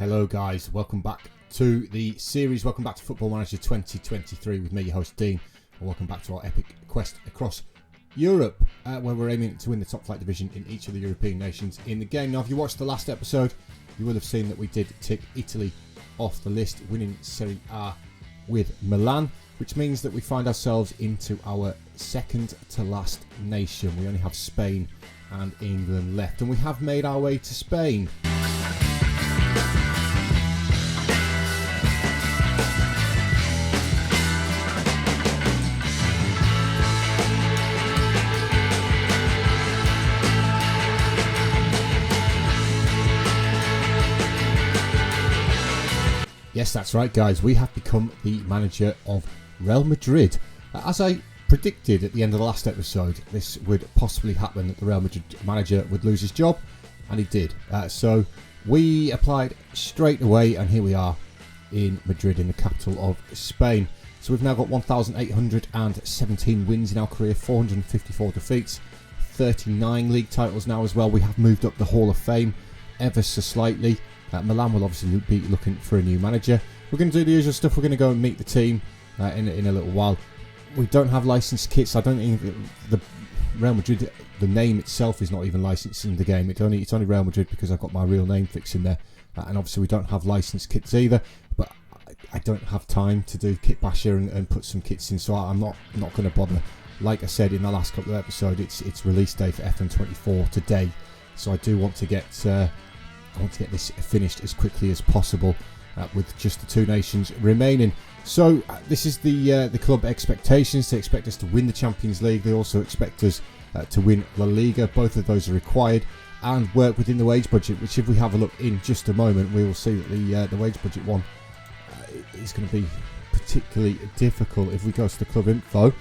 Hello guys, welcome back to the series, welcome back to Football Manager 2023 with me, your host Dean, and welcome back to our epic quest across Europe, where we're aiming to win the top flight division in each of the European nations in the game. Now, if you watched the last episode, you will have seen that we did tick Italy off the list, winning Serie A with Milan, which means that we find ourselves into our second to last nation. We only have Spain and England left, and we have made our way to Spain. Yes, that's right, guys. We have become the manager of Real Madrid. As I predicted at the end of the last episode, this would possibly happen, that the Real Madrid manager would lose his job, and he did. So we applied straight away, and here we are in Madrid, in the capital of Spain. So we've now got 1,817 wins in our career, 454 defeats, 39 league titles now as well. We have moved up the Hall of Fame ever so slightly. Milan will obviously be looking for a new manager. We're going to do the usual stuff. We're going to go and meet the team in a little while. We don't have licensed kits. I don't think the Real Madrid, the name itself is not even licensed in the game. It's only Real Madrid because I've got my real name fixed in there. And obviously we don't have licensed kits either. But I don't have time to do Kitbasher and put some kits in, so I'm not going to bother. Like I said in the last couple of episodes, it's release day for FM24 today. So I do want to get this finished as quickly as possible with just the two nations remaining. So this is the club expectations. They expect us to win the Champions League. They also expect us to win La Liga. Both of those are required, and work within the wage budget, which if we have a look in just a moment, we will see that the wage budget one is going to be particularly difficult. If we go to the club info,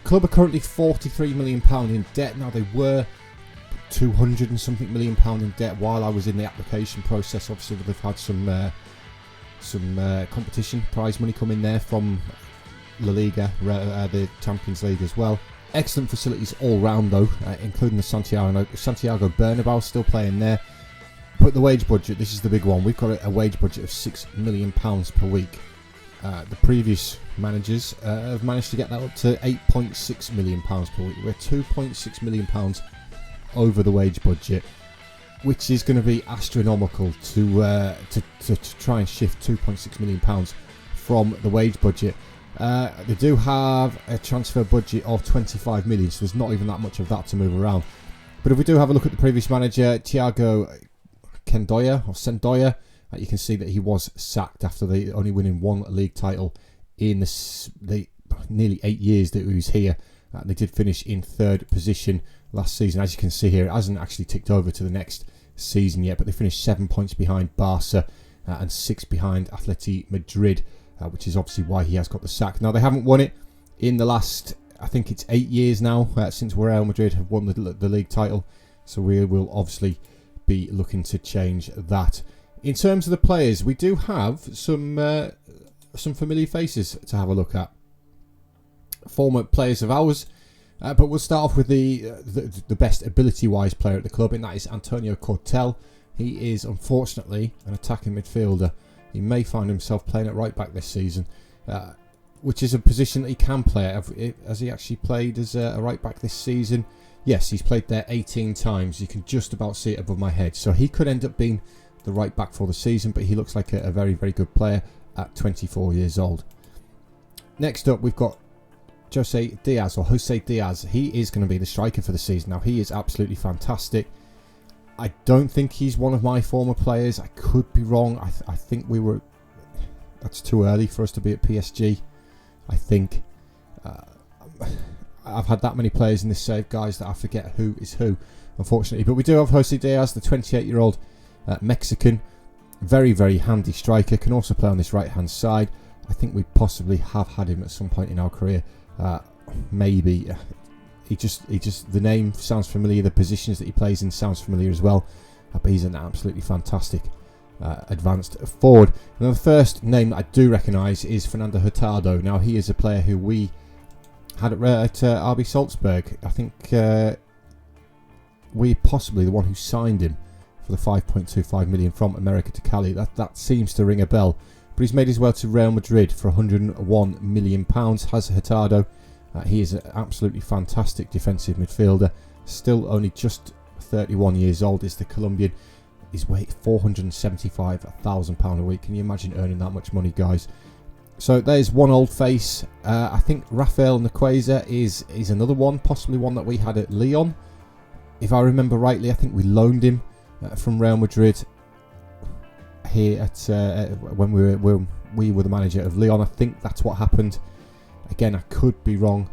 club are currently £43 million in debt. Now, they were 200 and something £million in debt while I was in the application process. Obviously they've had some competition prize money come in there from La Liga, the Champions League as well. Excellent facilities all round though, including the Santiago Bernabeu still playing there. But the wage budget, this is the big one. We've got a wage budget of £6 million per week. The previous managers have managed to get that up to £8.6 million per week. We're £2.6 million over the wage budget, which is going to be astronomical to try and shift £2.6 million from the wage budget. They do have a transfer budget of 25 million, so there's not even that much of that to move around. But if we do have a look at the previous manager, Thiago Sendoya, you can see that he was sacked after they only winning one league title in the nearly 8 years that he was here. They did finish in third position last season. As you can see here, it hasn't actually ticked over to the next season yet, but they finished 7 points behind Barca and 6 behind Atleti Madrid, which is obviously why he has got the sack. Now, they haven't won it in the last, I think it's 8 years now, since Real Madrid have won the league title, so we will obviously be looking to change that. In terms of the players, we do have some familiar faces to have a look at. Former players of ours, but we'll start off with the best ability-wise player at the club, and that is Antonio Cortel. He is unfortunately an attacking midfielder. He may find himself playing at right back this season, which is a position that he can play at. Has he actually played as a right back this season? Yes, he's played there 18 times. You can just about see it above my head. So he could end up being the right back for the season, but he looks like a very, very good player at 24 years old. Next up, we've got Jose Diaz. He is going to be the striker for the season. Now, he is absolutely fantastic. I don't think he's one of my former players. I could be wrong. I think that's too early for us to be at PSG. I think I've had that many players in this save, guys, that I forget who is who, unfortunately. But we do have Jose Diaz, the 28-year-old Mexican. Very, very handy striker. Can also play on this right-hand side. I think we possibly have had him at some point in our career. Maybe he just the name sounds familiar. The positions that he plays in sounds familiar as well. But he's an absolutely fantastic advanced forward. Now, the first name that I do recognise is Fernando Hurtado. Now, he is a player who we had at RB Salzburg. I think we're possibly the one who signed him for the 5.25 million from America to Cali. That seems to ring a bell. But he's made his way to Real Madrid for 101 million pounds. Has Hurtado. He is an absolutely fantastic defensive midfielder. Still only just 31 years old is the Colombian. His weight £475,000 a week. Can you imagine earning that much money, guys? So there's one old face. I think Rafael Nequeza is another one, possibly one that we had at Lyon. If I remember rightly, I think we loaned him from Real Madrid here at when we were the manager of Lyon. I think that's what happened. Again, I could be wrong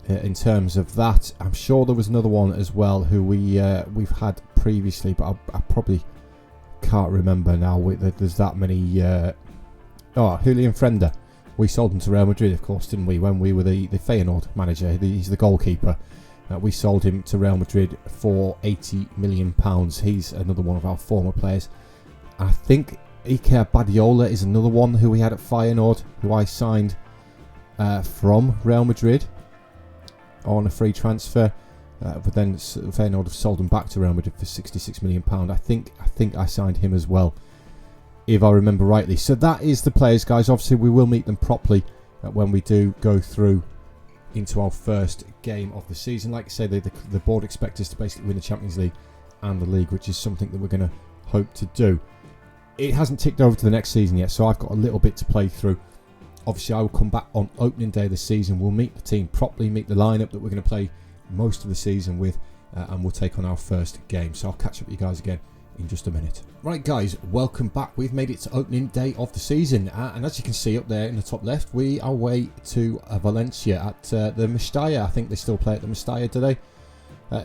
in terms of that. I'm sure there was another one as well who we've had previously, but I probably can't remember now. There's that many. Julian Frender. We sold him to Real Madrid, of course, didn't we? When we were the Feyenoord manager. He's the goalkeeper. We sold him to Real Madrid for £80 million. He's another one of our former players. I think Iker Badiola is another one who we had at Feyenoord, who I signed from Real Madrid on a free transfer, but then Feyenoord have sold him back to Real Madrid for £66 million. I think I signed him as well, if I remember rightly. So that is the players, guys. Obviously, we will meet them properly when we do go through into our first game of the season. Like I say, the board expect us to basically win the Champions League and the league, which is something that we're going to hope to do. It hasn't ticked over to the next season yet, so I've got a little bit to play through. Obviously, I will come back on opening day of the season. We'll meet the team properly, meet the lineup that we're going to play most of the season with, and we'll take on our first game. So I'll catch up with you guys again in just a minute. Right, guys, welcome back. We've made it to opening day of the season, and as you can see up there in the top left, we are away to Valencia at the Mestalla. I think they still play at the Mestalla, do they?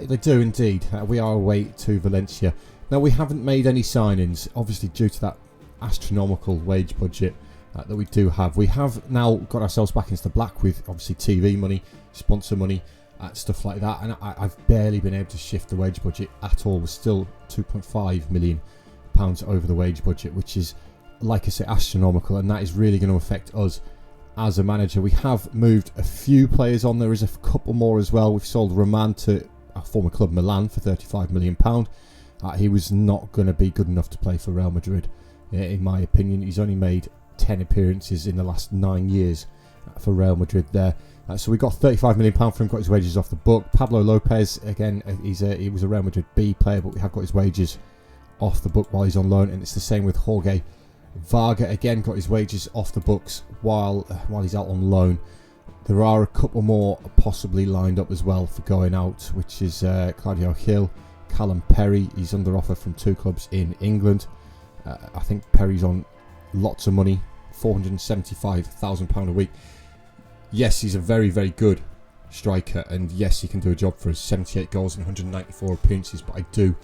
They do indeed. We are away to Valencia. Now, we haven't made any signings, obviously due to that astronomical wage budget that we do have. We have now got ourselves back into the black with obviously TV money, sponsor money, stuff like that, and I've barely been able to shift the wage budget at all. We're still £2.5 million over the wage budget, which is, like I say, astronomical, and that is really going to affect us as a manager. We have moved a few players on. There is a couple more as well. We've sold Roman to our former club Milan for £35 million. He was not going to be good enough to play for Real Madrid, in my opinion. He's only made 10 appearances in the last 9 years for Real Madrid there. So we got £35 million for him, got his wages off the book. Pablo Lopez, again, he was a Real Madrid B player, but we have got his wages off the book while he's on loan. And it's the same with Jorge Varga, again, got his wages off the books while he's out on loan. There are a couple more possibly lined up as well for going out, which is Claudio Gil, Callum Perry. He's under offer from 2 clubs in England. I think Perry's on lots of money, £475,000 a week. Yes, he's a very, very good striker, and yes, he can do a job for us. 78 goals and 194 appearances. But I do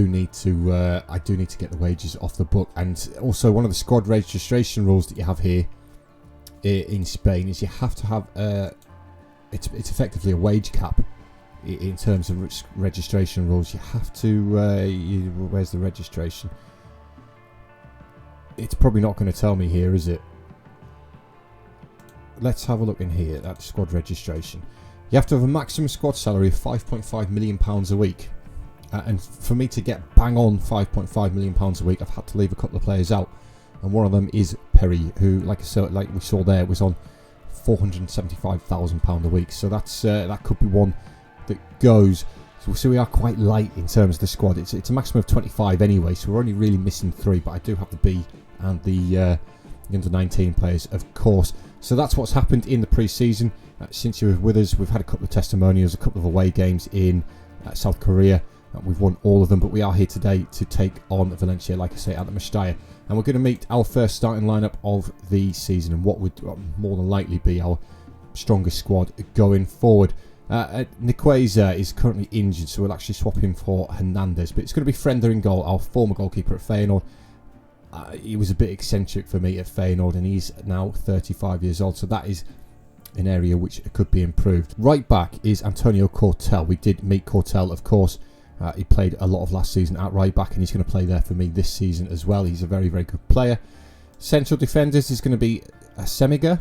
need to get the wages off the book. And also, one of the squad registration rules that you have here in Spain is you have to have it's effectively a wage cap in terms of registration rules. You have to where's the registration? It's probably not going to tell me here, is it? Let's have a look in here at squad registration. You have to have a maximum squad salary of £5.5 million a week. And for me to get bang on £5.5 million a week, I've had to leave a couple of players out. And one of them is Perry, who, like we saw there, was on £475,000 a week. So that could be one that goes. So we are quite light in terms of the squad. It's a maximum of 25 anyway, so we're only really missing 3. But I do have the B and the under-19 players, of course. So that's what's happened in the pre-season. Since you were with us, we've had a couple of testimonials, a couple of away games in South Korea. We've won all of them, but we are here today to take on Valencia, like I say, at the Mestalla. And we're going to meet our first starting lineup of the season and what would more than likely be our strongest squad going forward. Nequeza is currently injured, so we'll actually swap him for Hernandez. But it's going to be Frender in goal, our former goalkeeper at Feyenoord. He was a bit eccentric for me at Feyenoord, and he's now 35 years old, so that is an area which could be improved. Right back is Antonio Cortel. We did meet Cortel, of course. He played a lot of last season at right back, and he's going to play there for me this season as well. He's a very, very good player. Central defenders is going to be Šemiga,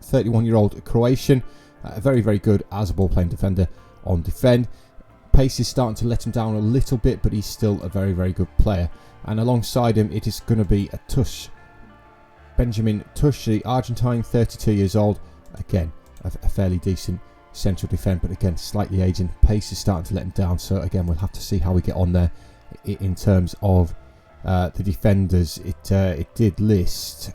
31-year-old Croatian. Very, very good as a ball-playing defender on defend. pace is starting to let him down a little bit, but he's still a very, very good player. And alongside him, it is going to be a Tush. Benjamin Tush, the Argentine, 32 years old. Again, a fairly decent central defence, but again, slightly aging. Pace is starting to let him down. So again, we'll have to see how we get on there in terms of the defenders. It did list,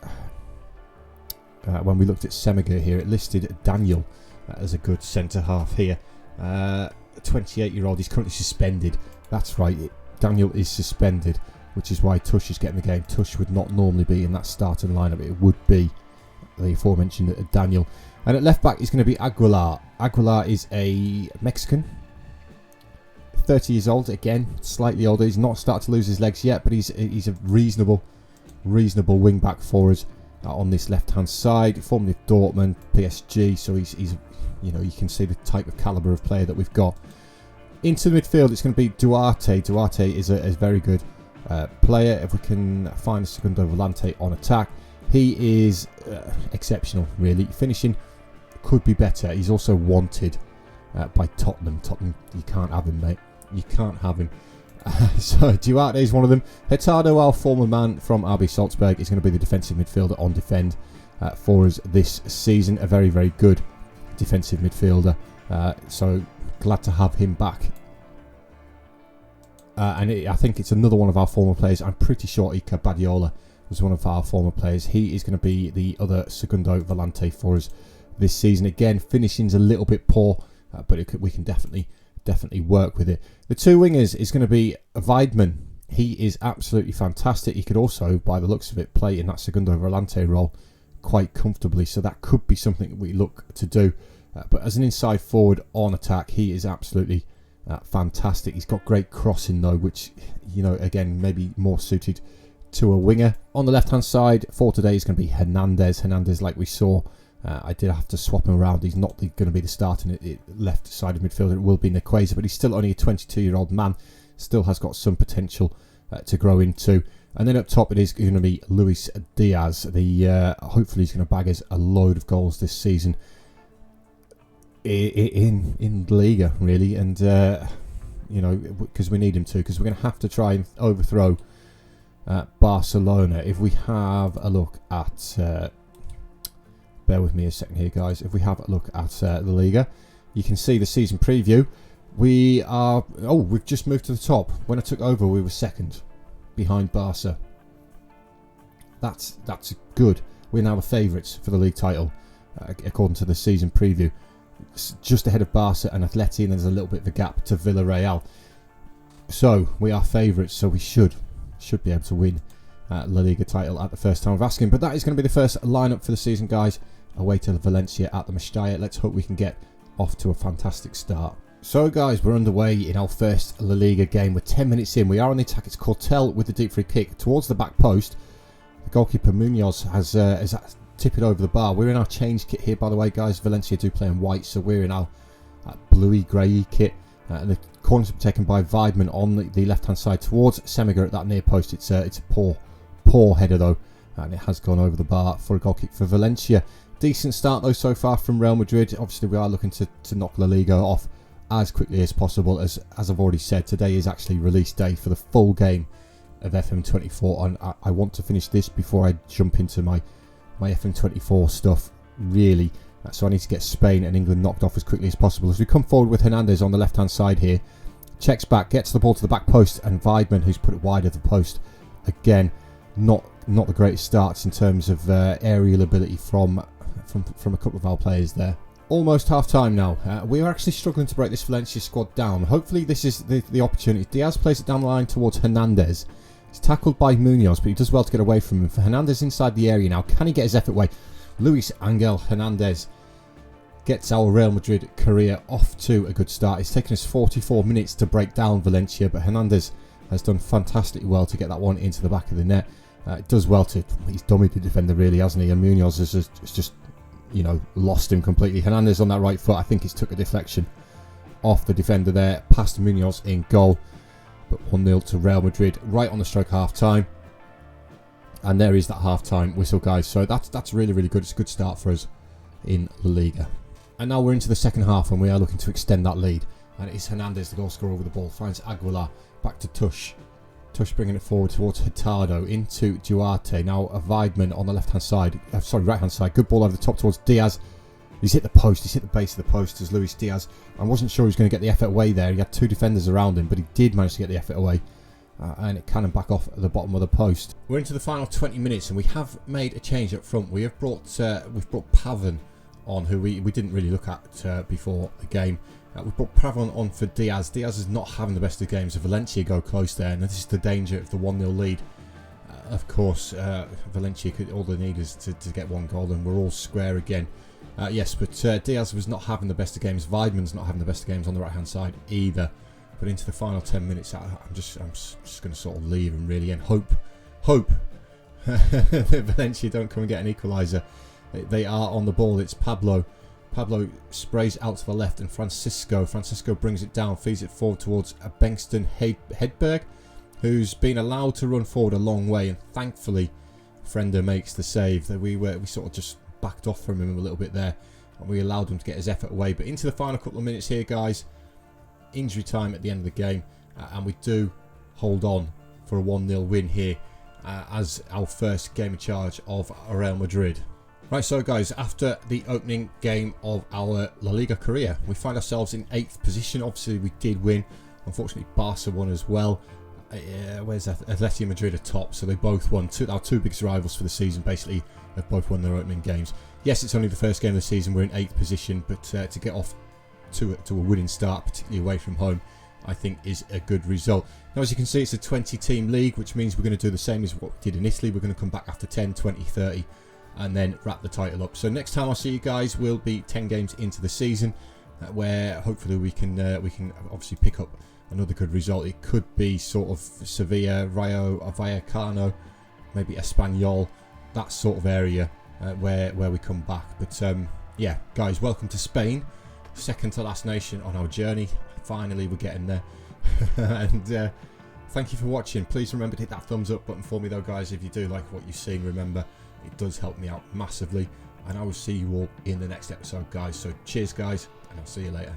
when we looked at Semiga here, it listed Daniel as a good centre-half here. 28-year-old, he's currently suspended. That's right, Daniel is suspended, which is why Tush is getting the game. Tush would not normally be in that starting lineup. It would be the aforementioned Daniel. And at left back is going to be Aguilar. Aguilar is a Mexican, 30 years old. Again, slightly older. He's not started to lose his legs yet, but he's a reasonable wing back for us on this left hand side. Formerly of Dortmund, PSG. So he's you know, you can see the type of calibre of player that we've got. Into the midfield, it's going to be Duarte. Duarte is a very good player. If we can find a Segundo Volante on attack, he is exceptional, really. Finishing could be better. He's also wanted by Tottenham. Tottenham, you can't have him, mate. You can't have him. So Duarte is one of them. Hurtado, our former man from RB Salzburg, is going to be the defensive midfielder on defend for us this season. A very, very good defensive midfielder. So glad to have him back. I think it's another one of our former players. I'm pretty sure Iker Badiola was one of our former players. He is going to be the other Segundo Volante for us this season. Again, finishing's a little bit poor, but we can definitely work with it. The two wingers is going to be Weidmann. He is absolutely fantastic. He could also, by the looks of it, play in that Segundo Volante role quite comfortably. So that could be something that we look to do. But as an inside forward on attack, he is absolutely fantastic. He's got great crossing though, which, you know, again, maybe more suited to a winger. On the left hand side for today is going to be Hernandez. Hernandez, like we saw, I did have to swap him around. He's not going to be the starting left side of midfielder. It will be Nequeza, but he's still only a 22-year-old man. Still has got some potential to grow into. And then up top it is going to be Luis Diaz. Hopefully he's going to bag us a load of goals this season in the Liga, really. And you know, because we need him to, because we're going to have to try and overthrow Barcelona. If we have a look at bear with me a second here, guys. If we have a look at the Liga, you can see the season preview. We've just moved to the top. When I took over, we were second behind Barca. That's good. We're now the favourites for the league title, according to the season preview. It's just ahead of Barca and Atleti, and there's a little bit of a gap to Villarreal. So we are favourites, so we should be able to win La Liga title at the first time of asking. But that is going to be the first lineup for the season, guys. Away to Valencia at the Mestalla. Let's hope we can get off to a fantastic start. So guys, we're underway in our first La Liga game. We're 10 minutes in. We are on the attack. It's Cortel with the deep free kick towards the back post. The goalkeeper Munoz has tipped it over the bar. We're in our change kit here, by the way, guys. Valencia do play in white, so we're in our bluey grey kit. And the corner's taken by Weidmann on the left-hand side towards Semiga at that near post. It's a poor header though, and it has gone over the bar for a goal kick for Valencia. Decent start though so far from Real Madrid. Obviously we are looking to knock La Liga off as quickly as possible. As I've already said, today is actually release day for the full game of FM24, and I want to finish this before I jump into my FM24 stuff, really. So I need to get Spain and England knocked off as quickly as possible. As we come forward with Hernandez on the left hand side here, checks back, gets the ball to the back post, and Weidmann, who's put it wide of the post. Again, not the greatest starts in terms of aerial ability from a couple of our players there. Almost half time now. We are actually struggling to break this Valencia squad down. Hopefully this is the opportunity. Diaz plays it down the line towards Hernandez. He's tackled by Munoz, but he does well to get away from him. For Hernandez inside the area now. Can he get his effort away? Luis Angel Hernandez gets our Real Madrid career off to a good start. It's taken us 44 minutes to break down Valencia, but Hernandez has done fantastically well to get that one into the back of the net. It does well to... He's dummied the defender, really, hasn't he? And Munoz has just, you know, lost him completely. Hernandez on that right foot, I think he's took a deflection off the defender there, past Munoz in goal. But 1-0 to Real Madrid right on the stroke half-time. And there is that half-time whistle, guys. So that's really, really good. It's a good start for us in La Liga. And now we're into the second half, and we are looking to extend that lead. and it's Hernandez, the goal scorer, over the ball. Finds Aguilar, back to Tush. Tush bringing it forward towards Hurtado, into Duarte. Now a Weidman on the left-hand side. Right-hand side. Good ball over the top towards Diaz. He's hit the post. He's hit the base of the post as Luis Diaz. I wasn't sure he was going to get the effort away there. He had two defenders around him, but he did manage to get the effort away. And it cannoned back off at the bottom of the post. We're into the final 20 minutes, and we have made a change up front. We've brought Pavon on, who we didn't really look at before the game. We've brought Pavon on for Diaz. Diaz is not having the best of games. Valencia go close there, and this is the danger of the 1-0 lead. Of course, Valencia all they need is to get one goal, and we're all square again. Yes, but Diaz was not having the best of games. Weidman's not having the best of games on the right-hand side either. But into the final 10 minutes, I'm just going to sort of leave and really, and hope that Valencia don't come and get an equaliser. They are on the ball. It's Pablo. Pablo sprays out to the left, and Francisco brings it down, feeds it forward towards Bengston Hedberg, who's been allowed to run forward a long way, and thankfully Frender makes the save. We sort of just backed off from him a little bit there, and we allowed him to get his effort away. But into the final couple of minutes here, guys, injury time at the end of the game, and we do hold on for a 1-0 win here as our first game of charge of Real Madrid. Right, so guys, after the opening game of our La Liga career, we find ourselves in 8th position. Obviously we did win. Unfortunately Barca won as well. Where's Atletico Madrid atop, so they both won. Our two biggest rivals for the season basically have both won their opening games. Yes, it's only the first game of the season, we're in 8th position, but to get off to a winning start, particularly away from home, I think is a good result. Now, as you can see, it's a 20-team league, which means we're going to do the same as what we did in Italy. We're going to come back after 10, 20, 30, and then wrap the title up. So next time I'll see you guys, we'll be 10 games into the season, where hopefully we can obviously pick up another good result. It could be sort of Sevilla, Rayo Vallecano, maybe Espanyol, that sort of area where we come back. But yeah, guys, welcome to Spain. Second to last nation on our journey. Finally, we're getting there. And thank you for watching. Please remember to hit that thumbs up button for me though, guys. If you do like what you've seen, remember it does help me out massively. And I will see you all in the next episode, guys. So cheers, guys, and I'll see you later.